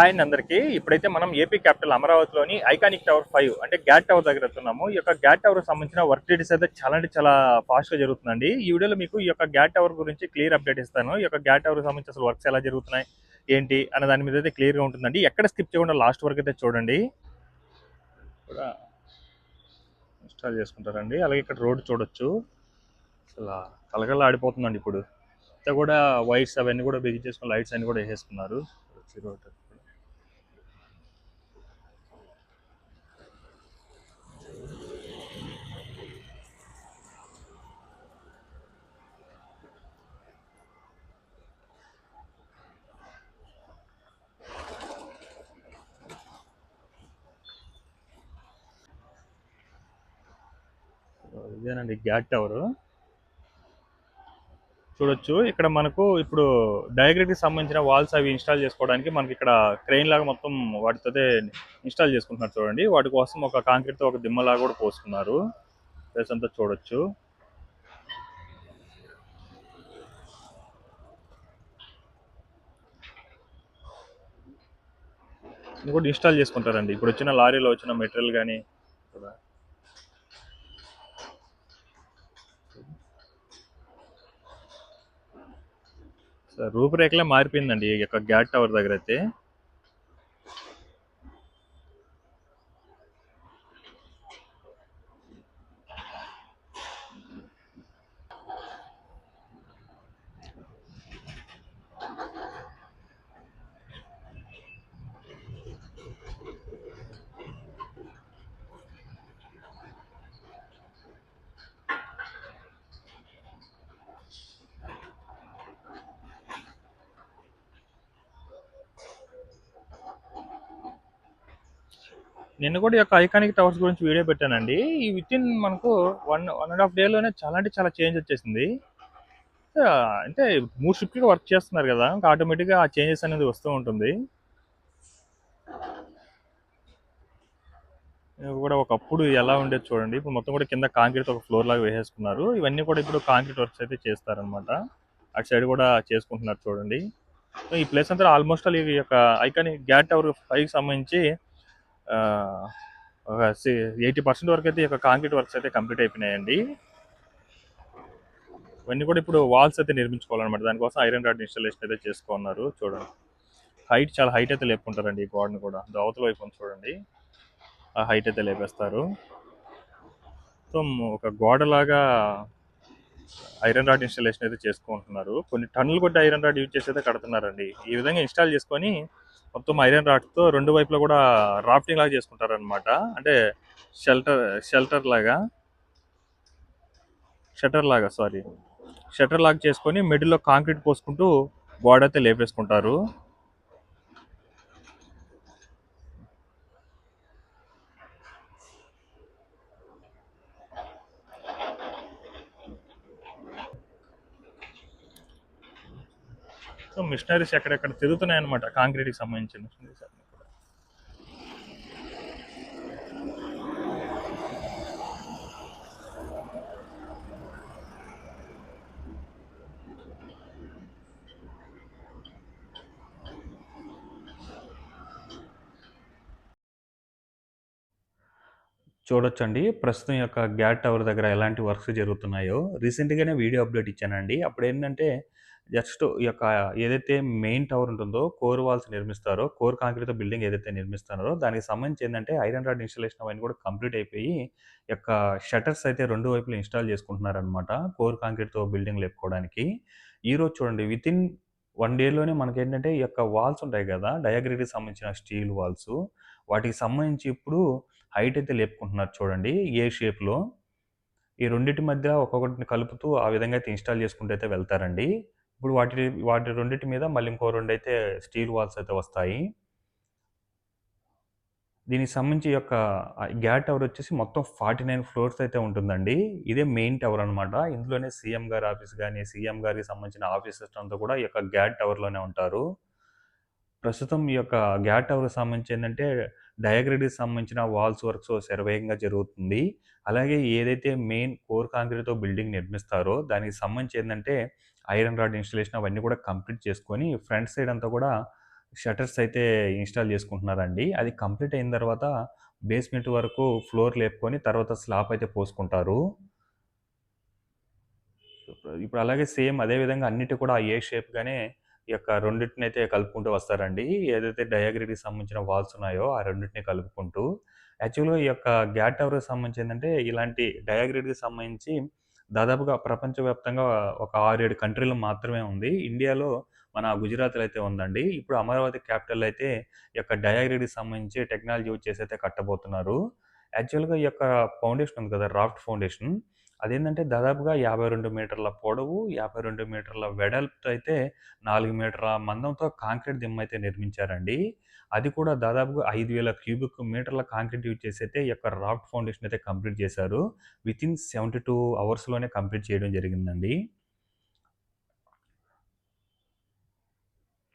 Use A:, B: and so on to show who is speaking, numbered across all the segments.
A: Hi అండి అందరికీ. ఇప్పుడైతే మనం ఏపీ క్యాపిటల్ అమరావతిలోని ఐకానిక్ టవర్ 5 అంటే గ్యాట్ టవర్ దగ్గర ఉన్నాము. ఈ యొక్క గ్యాట్ టవర్ సంబంధించిన వర్క్ డీటెయిల్స్ అయితే చాలా అంటే చాలా ఫాస్ట్ గా జరుగుతుందండి. ఈ వీడియోలో మీకు ఈ యొక్క గ్యాట్ టవర్ గురించి క్లియర్ అప్డేట్ ఇస్తాను. ఈ యొక్క గ్యాట్ టవర్ సంబంధించి అసలు వర్క్స్ ఎలా జరుగుతున్నాయి ఏంటి అన్న దాని మీద అయితే క్లియర్ గా ఉంటుందండి. ఎక్కడ స్కిప్ చేయకుండా లాస్ట్ వరకు అయితే చూడండి. కూడా ఇన్స్టాల్ చేసుకుంటారండి. అలాగే ఇక్కడ రోడ్ చూడొచ్చు. అసలు కలకల ఆడిపోతుందండి ఇప్పుడు. ఇంత కూడా వైర్స్ అవన్నీ కూడా బిగి చేసుకుని లైట్స్ అన్ని కూడా వేసేసుకున్నారు. ఇదేనండి గ్యాట్ టవర్ చూడొచ్చు. ఇక్కడ మనకు ఇప్పుడు డయాగ్రిడ్ కి సంబంధించిన వాల్స్ అవి ఇన్స్టాల్ చేసుకోవడానికి మనకి ఇక్కడ క్రెయిన్ లాగా మొత్తం వాటితో ఇన్స్టాల్ చేసుకుంటున్నారు చూడండి. వాటి కోసం ఒక కాంక్రీట్ తో ఒక దిమ్మలాగా కూడా పోసుకున్నారు. ప్లేస్ అంతా చూడొచ్చు. ఇది కూడా ఇన్స్టాల్ చేసుకుంటారండి. ఇప్పుడు వచ్చిన లారీలో వచ్చిన మెటీరియల్ కానీ రూపురేఖలే మారిపోయిందండి ఈ యొక్క గ్యాట్ టవర్ దగ్గర అయితే. నిన్న కూడా ఈ యొక్క ఐకానిక్ టవర్స్ గురించి వీడియో పెట్టానండి. ఈ విత్ ఇన్ మనకు వన్ అండ్ హాఫ్ డేలోనే చాలా అంటే చాలా చేంజ్ వచ్చేసింది. అంటే 3 షిఫ్ట్‌లుగా వర్క్ చేస్తున్నారు కదా! ఇంకా ఆటోమేటిక్‌గా ఆ చేంజెస్ అనేది వస్తూ ఉంటుంది. ఇది కూడా ఒకప్పుడు ఎలా ఉండేది చూడండి. ఇప్పుడు మొత్తం కూడా కింద కాంక్రీట్ ఒక ఫ్లోర్ లాగా వేసేసుకున్నారు. ఇవన్నీ కూడా ఇప్పుడు కాంక్రీట్ వర్క్స్ అయితే చేస్తారనమాట. అటు సైడ్ కూడా చేసుకుంటున్నారు చూడండి. సో ఈ ప్లేస్ అంతా ఆల్మోస్ట్ ఆల్ ఈ యొక్క ఐకానిక్ గ్యాట్ టవర్ 5కి సంబంధించి ఒక 80% వరకు అయితే ఈ యొక్క కాంక్రీట్ వర్క్స్ అయితే కంప్లీట్ అయిపోయినాయండి. ఇవన్నీ కూడా ఇప్పుడు వాల్స్ అయితే నిర్మించుకోవాలన్నమాట. దానికోసం ఐరన్ రాడ్ ఇన్స్టాలేషన్ అయితే చేసుకున్నారు చూడండి. హైట్ చాలా హైట్ అయితే లేపుకుంటారండి ఈ గోడను కూడా. అవతల వైపు చూడండి, ఆ హైట్ అయితే లేపేస్తారు. మొత్తం ఒక గోడలాగా ఐరన్ రాడ్ ఇన్స్టాలేషన్ అయితే చేసుకుంటున్నారు. కొన్ని టన్నులు కొట్టి ఐరన్ రాడ్ యూజ్ చేసి అయితే కడుతున్నారండి. ఈ విధంగా ఇన్స్టాల్ చేసుకొని మొత్తం ఐరన్ రాడ్తో రెండు వైపులా కూడా రాఫ్టింగ్ లాగా చేసుకుంటారనమాట. అంటే షెల్టర్ లాగా షటర్ లాగా చేసుకొని మిడిల్లో కాంక్రీట్ పోసుకుంటూ గోడ అయితే లేపేసుకుంటారు. సో మిషనరీస్ ఎక్కడెక్కడ తిరుగుతున్నాయి అనమాట కాంక్రీట్కి సంబంధించిన మిషనరీస్ అన్ని కూడా. చూడొచ్చండి ప్రస్తుతం యొక్క గ్యాట్ టవర్ దగ్గర ఎలాంటి వర్క్స్ జరుగుతున్నాయో. రీసెంట్గానే వీడియో అప్డేట్ ఇచ్చానండి. అప్పుడు ఏంటంటే జస్ట్ ఈ యొక్క ఏదైతే మెయిన్ టవర్ ఉంటుందో కోర్ వాల్స్ నిర్మిస్తారో, కోర్ కాంక్రీట్‌తో బిల్డింగ్ ఏదైతే నిర్మిస్తున్నారో దానికి సంబంధించి ఏందంటే ఐరన్ రాడ్ ఇన్‌స్టాలేషన్ అవన్నీ కూడా కంప్లీట్ అయిపోయి యొక్క షట్టర్స్ అయితే 2 వైపులా ఇన్‌స్టాల్ చేసుకుంటున్నారనమాట. కోర్ కాంక్రీట్‌తో బిల్డింగ్ లేపుకోవడానికి. ఈరోజు చూడండి వితిన్ 1 డేలోనే మనకేంటంటే ఈ యొక్క వాల్స్ ఉంటాయి కదా! డయాగ్రిడ్‌కి సంబంధించిన స్టీల్ వాల్స్ వాటికి సంబంధించి ఇప్పుడు హైట్ అయితే లేపుకుంటున్నారు చూడండి ఏ షేప్‌లో. ఈ రెండిటి మధ్య ఒక్కొక్కటిని కలుపుతూ ఆ విధంగా అయితే ఇన్‌స్టాల్ చేసుకుంటూ అయితే వెళ్తారండి. ఇప్పుడు వాటి రెండిటి మీద మళ్ళీ ఇంకో రెండైతే స్టీల్ వాల్స్ అయితే వస్తాయి. దీనికి సంబంధించి ఈ యొక్క గ్యాట్ టవర్ వచ్చేసి మొత్తం 49 ఫ్లోర్స్ అయితే ఉంటుందండి. ఇదే మెయిన్ టవర్ అనమాట. ఇందులోనే సీఎం గారి ఆఫీస్ గాని, సీఎం గారికి సంబంధించిన ఆఫీసర్స్ అంతా కూడా ఈ యొక్క గ్యాట్ టవర్‌లోనే ఉంటారు. ప్రస్తుతం ఈ యొక్క గ్యాట్ టవర్‌కి సంబంధించి ఏందంటే, డయాగ్రిడ్‌కి సంబంధించిన వాల్స్ వర్క్స్ శరవేగంగా జరుగుతుంది. అలాగే ఏదైతే మెయిన్ కోర్ కాంక్రీట్‌తో బిల్డింగ్ నిర్మిస్తారో, దానికి సంబంధించి ఏందంటే, ఐరన్ రాడ్ ఇన్‌స్టాలేషన్ అవన్నీ కూడా కంప్లీట్ చేసుకొని, ఫ్రంట్ సైడ్ అంతా కూడా షట్టర్స్ అయితే ఇన్‌స్టాల్ చేసుకుంటున్నారండి. అది కంప్లీట్ అయిన తర్వాత బేస్‌మెంట్ వరకు ఫ్లోర్ లేపుకొని తర్వాత స్లాబ్ అయితే పోసుకుంటారు. ఇప్పుడు అలాగే సేమ్ అదే విధంగా అన్నిటి కూడా ఏ షేప్‌గానే ఈ యొక్క రెండిటినైతే కలుపుకుంటూ వస్తారండి. ఏదైతే డయాగ్రిడ్‌కి సంబంధించిన వాల్స్ ఉన్నాయో ఆ రెండిటిని కలుపుకుంటూ. యాక్చువల్‌గా ఈ యొక్క గ్యాట్ టవర్‌కి సంబంధించి ఏందంటే ఇలాంటి డయాగ్రిడ్‌కి సంబంధించి దాదాపుగా ప్రపంచవ్యాప్తంగా ఒక 6, 7 కంట్రీ‌లో మాత్రమే ఉంది. ఇండియాలో మన గుజరాత్‌లో అయితే ఉందండి. ఇప్పుడు అమరావతి క్యాపిటల్ అయితే ఈ యొక్క డయాగ్రిడ్‌కి సంబంధించి టెక్నాలజీ యూజ్ చేసి అయితే కట్టబోతున్నారు. యాక్చువల్‌గా ఈ యొక్క ఫౌండేషన్ ఉంది కదా! రాఫ్ట్ ఫౌండేషన్ అదేంటంటే దాదాపుగా 52 మీటర్ల పొడవు, 52 మీటర్ల వెడల్పుతో అయితే 4 మీటర్ల మందంతో కాంక్రీట్ దిమ్మయితే నిర్మించారండి. అది కూడా దాదాపుగా 5,000 క్యూబిక్ మీటర్ల కాంక్రీట్ యూజ్ చేసైతే ఈ యొక్క రాఫ్ట్ ఫౌండేషన్ అయితే కంప్లీట్ చేశారు. వితిన్ 72 అవర్స్‌లోనే కంప్లీట్ చేయడం జరిగిందండి.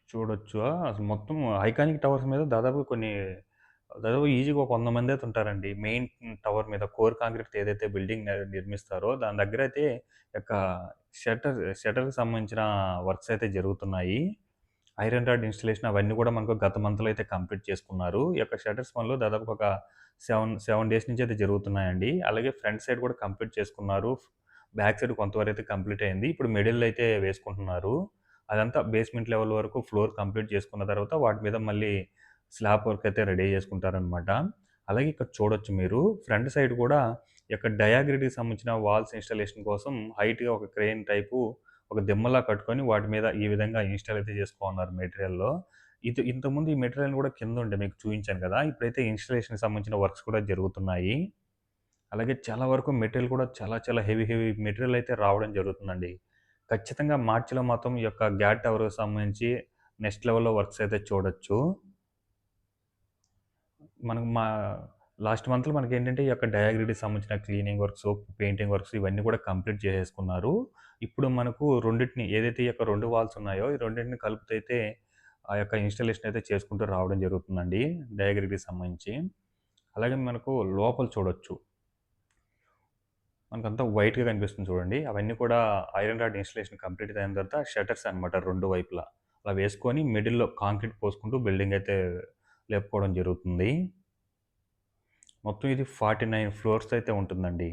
A: చూడొచ్చు. అసలు మొత్తం ఐకానిక్ టవర్స్ మీద దాదాపు ఈజీగా ఒక 100 మందైతే ఉంటారండి. మెయిన్ టవర్ మీద కోర్ కాంక్రీట్‌తో ఏదైతే బిల్డింగ్ నిర్మిస్తారో దాని దగ్గరైతే యొక్క షట్టర్‌కి సంబంధించిన వర్క్స్ అయితే జరుగుతున్నాయి. ఐరన్ రాడ్ ఇన్‌స్టలేషన్ అవన్నీ కూడా మనకు గత మంత్‌లో అయితే కంప్లీట్ చేసుకున్నారు. ఈ యొక్క షట్టర్స్ పనులు దాదాపుగా ఒక 7 డేస్ నుంచి అయితే జరుగుతున్నాయండి. అలాగే ఫ్రంట్ సైడ్ కూడా కంప్లీట్ చేసుకున్నారు. బ్యాక్ సైడ్ కొంతవరకైతే కంప్లీట్ అయింది. ఇప్పుడు మిడిల్‌లో అయితే వేసుకుంటున్నారు. అదంతా బేస్‌మెంట్ లెవెల్ వరకు ఫ్లోర్ కంప్లీట్ చేసుకున్న తర్వాత వాటి మీద మళ్ళీ స్లాబ్ వర్క్ అయితే రెడీ చేసుకుంటారనమాట. అలాగే ఇక్కడ చూడొచ్చు మీరు ఫ్రంట్ సైడ్ కూడా ఈ యొక్క డయాగ్రిడ్‌కి సంబంధించిన వాల్స్ ఇన్‌స్టాలేషన్ కోసం హైట్‌గా ఒక క్రేన్ టైపు ఒక దిమ్మలా కట్టుకొని వాటి మీద ఈ విధంగా ఇన్‌స్టాల్ అయితే చేసుకోనున్నారు మెటీరియల్‌లో. ఇంతకుముందు ఈ మెటీరియల్ కూడా కిందుండే మీకు చూయించాను కదా! ఇప్పుడైతే ఇన్‌స్టాలేషన్‌కి సంబంధించిన వర్క్స్ కూడా జరుగుతున్నాయి. అలాగే చాలా వరకు మెటీరియల్ కూడా చాలా హెవీ మెటీరియల్ అయితే రావడం జరుగుతుందండి. ఖచ్చితంగా మార్చ్‌లో మాత్రం ఈ యొక్క గ్యాట్ టవర్‌కి సంబంధించి నెక్స్ట్ లెవెల్‌లో వర్క్స్ అయితే చూడొచ్చు. మనకు లాస్ట్ మంత్‌లో మనకేంటంటే ఈ యొక్క డయాగ్రిడ్‌కి సంబంధించిన క్లీనింగ్ వర్క్స్, పెయింటింగ్ వర్క్స్ ఇవన్నీ కూడా కంప్లీట్ చేసేసుకున్నారు. ఇప్పుడు మనకు రెండిటిని ఏదైతే ఈ యొక్క 2 వాల్స్ ఉన్నాయో ఈ రెండిటిని కలుపుతైతే ఆ యొక్క ఇన్‌స్టాలేషన్ అయితే చేసుకుంటూ రావడం జరుగుతుందండి డయాగ్రిడ్‌కి సంబంధించి. అలాగే మనకు లోపల చూడొచ్చు. మనకంతా వైట్‌గా కనిపిస్తుంది చూడండి. అవన్నీ కూడా ఐరన్ రాడ్ ఇన్‌స్టలేషన్ కంప్లీట్ అయిన తర్వాత షట్టర్స్ అనమాట 2 వైపులా. అలా వేసుకొని మిడిల్‌లో కాంక్రీట్ పోసుకుంటూ బిల్డింగ్ అయితే లేపుకోవడం జరుగుతుంది. మొత్తం ఇది 49 ఫ్లోర్స్ అయితే ఉంటుందండి.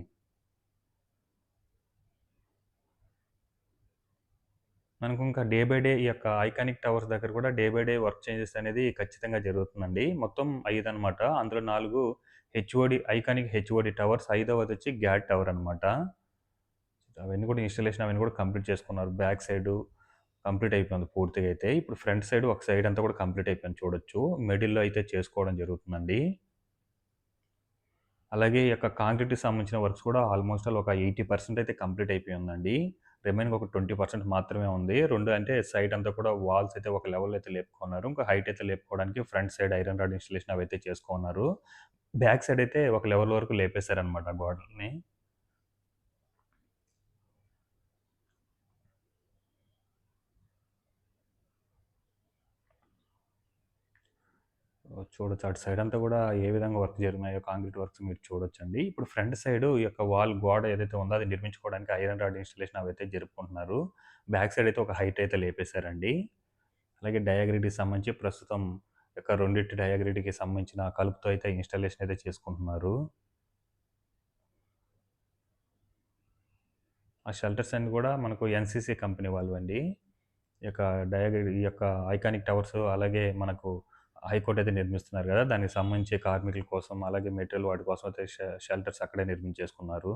A: మనకు ఇంకా డే బై డే ఈ యొక్క ఐకానిక్ టవర్స్ దగ్గర కూడా day by day work changes అనేది ఖచ్చితంగా జరుగుతుందండి. మొత్తం 5 అనమాట. అందులో 4 హెచ్ఓడి టవర్స్. ఐదవదొచ్చి గ్యాడ్ టవర్ అనమాట. అవన్నీ కూడా ఇన్‌స్టాలేషన్ అవన్నీ కూడా కంప్లీట్ చేసుకున్నారు. బ్యాక్ సైడు కంప్లీట్ అయిపోయింది పూర్తిగా అయితే. ఇప్పుడు ఫ్రంట్ సైడ్ ఒక సైడ్ అంతా కూడా కంప్లీట్ అయిపోయింది చూడొచ్చు. మిడిల్‌లో అయితే చేసుకోవడం జరుగుతుందండి. అలాగే ఈ యొక్క కాంక్రీట్‌కి సంబంధించిన వర్క్స్ కూడా ఆల్‌మోస్ట్ ఆల్ ఒక 80% అయితే కంప్లీట్ అయిపోయి ఉందండి. రిమైనింగ్ ఒక 20% మాత్రమే ఉంది. 2 అంటే సైడ్ అంతా కూడా వాల్స్ అయితే ఒక లెవెల్‌లో అయితే లేపుకున్నారు. ఇంకా హైట్ అయితే లేపుకోవడానికి front side iron rod installation అవైతే చేసుకున్నారు. బ్యాక్ సైడ్ అయితే ఒక లెవెల్ వరకు లేపేశారనమాట గోడల్ని. చూడొచ్చు. అటు సైడ్ అంతా గూడా ఏ విధంగా వర్క్ జరిగినాయో కాంక్రీట్ వర్క్స్ మీరు చూడొచ్చండి. ఇప్పుడు ఫ్రంట్ సైడు ఈ యొక్క గోడ ఏదైతే ఉందో అది నిర్మించుకోవడానికి ఐరన్ రాడ్ ఇన్‌స్టాలేషన్ అవైతే జరుపుకుంటున్నారు. బ్యాక్ సైడ్ అయితే ఒక హైట్ అయితే లేపేశారండి. అలాగే డయాగ్రిడ్‌కి సంబంధించి ప్రస్తుతం యొక్క రెండిటి డయాగ్రిడ్‌కి సంబంధించిన కలుపుతో అయితే ఇన్‌స్టాలేషన్ అయితే చేసుకుంటున్నారు. ఆ షెల్టర్స్ అన్నీ గూడా మనకు ఎన్‌సీసీ కంపెనీ వాళ్ళవండి. ఈ యొక్క ఐకానిక్ టవర్స్ అలాగే మనకు హైకోర్ట్ అయితే నిర్మిస్తున్నారు గదా! దానికి సంబంధించి కార్మికుల కోసం అలాగే మెటీరియల్ వాటి కోసం అయితే షెల్టర్స్ అక్కడే నిర్మించేసుకున్నారు.